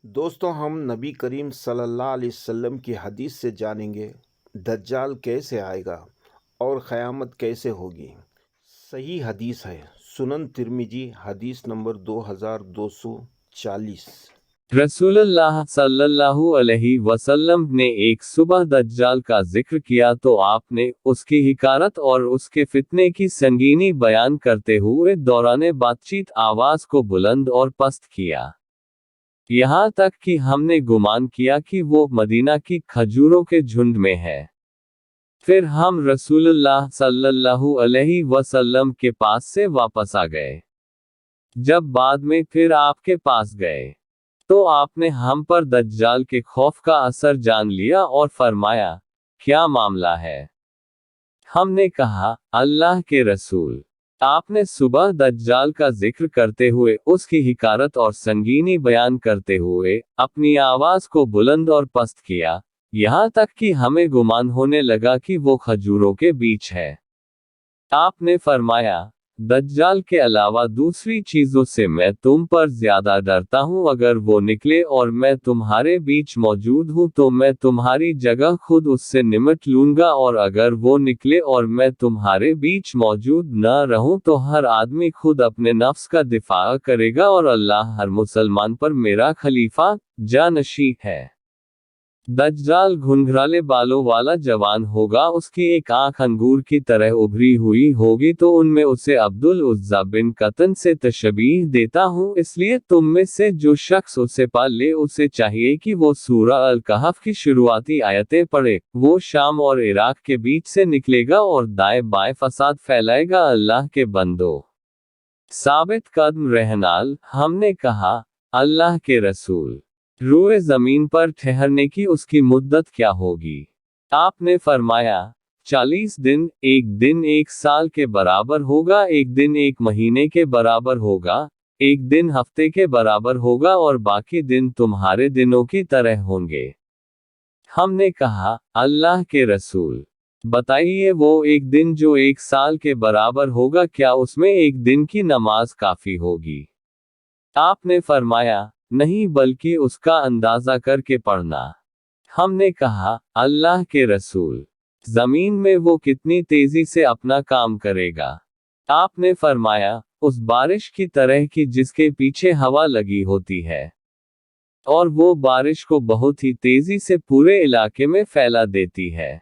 دوستوں ہم نبی کریم صلی اللہ علیہ وسلم کی حدیث سے جانیں گے دجال کیسے آئے گا اور قیامت کیسے ہوگی۔ صحیح حدیث ہے، سنن ترمذی حدیث نمبر 2240۔ رسول اللہ صلی اللہ علیہ وسلم نے ایک صبح دجال کا ذکر کیا تو آپ نے اس کی حقارت اور اس کے فتنے کی سنگینی بیان کرتے ہوئے دوران بات چیت آواز کو بلند اور پست کیا، یہاں تک کہ ہم نے گمان کیا کہ وہ مدینہ کی کھجوروں کے جھنڈ میں ہے۔ پھر ہم رسول اللہ صلی اللہ علیہ وسلم کے پاس سے واپس آ گئے۔ جب بعد میں پھر آپ کے پاس گئے تو آپ نے ہم پر دجال کے خوف کا اثر جان لیا اور فرمایا، کیا معاملہ ہے؟ ہم نے کہا، اللہ کے رسول، آپ نے صبح دجال کا ذکر کرتے ہوئے اس کی حقارت اور سنگینی بیان کرتے ہوئے اپنی آواز کو بلند اور پست کیا، یہاں تک کہ ہمیں گمان ہونے لگا کہ وہ کھجوروں کے بیچ ہے۔ آپ نے فرمایا، دجال کے علاوہ دوسری چیزوں سے میں تم پر زیادہ ڈرتا ہوں، اگر وہ نکلے اور میں تمہارے بیچ موجود ہوں تو میں تمہاری جگہ خود اس سے نمٹ لوں گا، اور اگر وہ نکلے اور میں تمہارے بیچ موجود نہ رہوں تو ہر آدمی خود اپنے نفس کا دفاع کرے گا، اور اللہ ہر مسلمان پر میرا خلیفہ جانشین ہے۔ دجال گھنگھرالے بالوں والا جوان ہوگا، اس کی ایک آنکھ انگور کی طرح ابھری ہوئی ہوگی، تو ان میں اسے عبدالعزیٰ بن قطن سے تشبیہ دیتا ہوں، اس لیے تم میں سے جو شخص اسے پا لے اسے چاہیے کہ وہ سورہ الکہف کی شروعاتی آیتیں پڑھے۔ وہ شام اور عراق کے بیچ سے نکلے گا اور دائیں بائیں فساد پھیلائے گا۔ اللہ کے بندو، ثابت قدم رہنال، ہم نے کہا، اللہ کے رسول، روئے زمین پر ٹھہرنے کی اس کی مدت کیا ہوگی؟ آپ نے فرمایا، 40 دن، ایک دن 1 سال کے برابر ہوگا، ایک دن 1 مہینے کے برابر ہوگا، ایک دن ہفتے کے برابر ہوگا، اور باقی دن تمہارے دنوں کی طرح ہوں گے۔ ہم نے کہا، اللہ کے رسول، بتائیے وہ ایک دن جو 1 سال کے برابر ہوگا، کیا اس میں ایک دن کی نماز کافی ہوگی؟ آپ نے فرمایا، نہیں، بلکہ اس کا اندازہ کر کے پڑھنا۔ ہم نے کہا، اللہ کے رسول، زمین میں وہ کتنی تیزی سے اپنا کام کرے گا؟ آپ نے فرمایا، اس بارش کی طرح کی جس کے پیچھے ہوا لگی ہوتی ہے، اور وہ بارش کو بہت ہی تیزی سے پورے علاقے میں پھیلا دیتی ہے۔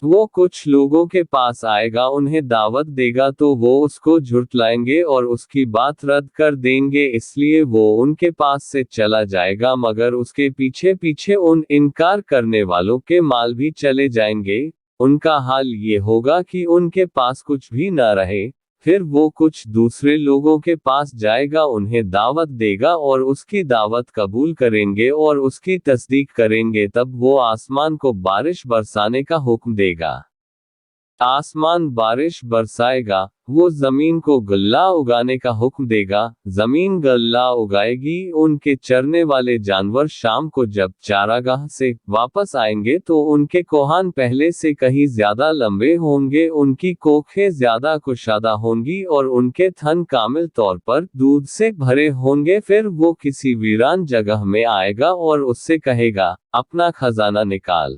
وہ کچھ لوگوں کے پاس آئے گا، انہیں دعوت دے گا تو وہ اس کو جھٹلائیں گے اور اس کی بات رد کر دیں گے، اس لیے وہ ان کے پاس سے چلا جائے گا، مگر اس کے پیچھے پیچھے ان انکار کرنے والوں کے مال بھی چلے جائیں گے۔ ان کا حال یہ ہوگا کہ ان کے پاس کچھ بھی نہ رہے، پھر وہ کچھ دوسرے لوگوں کے پاس جائے گا، انہیں دعوت دے گا اور اس کی دعوت قبول کریں گے اور اس کی تصدیق کریں گے، تب وہ آسمان کو بارش برسانے کا حکم دے گا۔ آسمان بارش برسائے گا، وہ زمین کو غلہ اگانے کا حکم دے گا، زمین غلہ اگائے گی، ان کے چرنے والے جانور شام کو جب چراگاہ سے واپس آئیں گے تو ان کے کوہان پہلے سے کہیں زیادہ لمبے ہوں گے، ان کی کوکھیں زیادہ کشادہ ہوں گی اور ان کے تھن کامل طور پر دودھ سے بھرے ہوں گے۔ پھر وہ کسی ویران جگہ میں آئے گا اور اس سے کہے گا، اپنا خزانہ نکال۔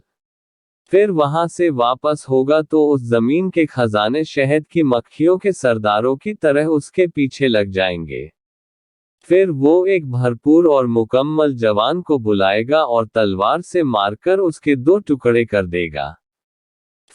پھر وہاں سے واپس ہوگا تو اس زمین کے خزانے شہد کی مکھیوں کے سرداروں کی طرح اس کے پیچھے لگ جائیں گے۔ پھر وہ ایک بھرپور اور مکمل جوان کو بلائے گا اور تلوار سے مار کر اس کے 2 ٹکڑے کر دے گا۔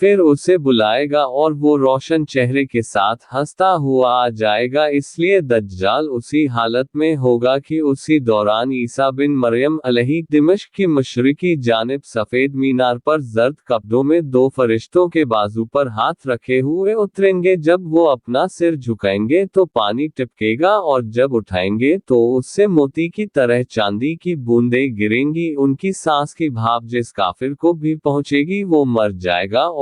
پھر اسے بلائے گا اور وہ روشن چہرے کے ساتھ ہنستا ہوا آ جائے گا، اس لیے دجال اسی حالت میں ہوگا کہ اسی دوران عیسیٰ بن مریم علیہ دمشق کی مشرقی جانب سفید مینار پر زرد کپڑوں میں 2 فرشتوں کے بازو پر ہاتھ رکھے ہوئے اتریں گے، جب وہ اپنا سر جھکائیں گے تو پانی ٹپکے گا اور جب اٹھائیں گے تو اس سے موتی کی طرح چاندی کی بوندیں گریں گی، ان کی سانس کی بھاپ جس کافر کو بھی پہنچے گی وہ مر جائے گا،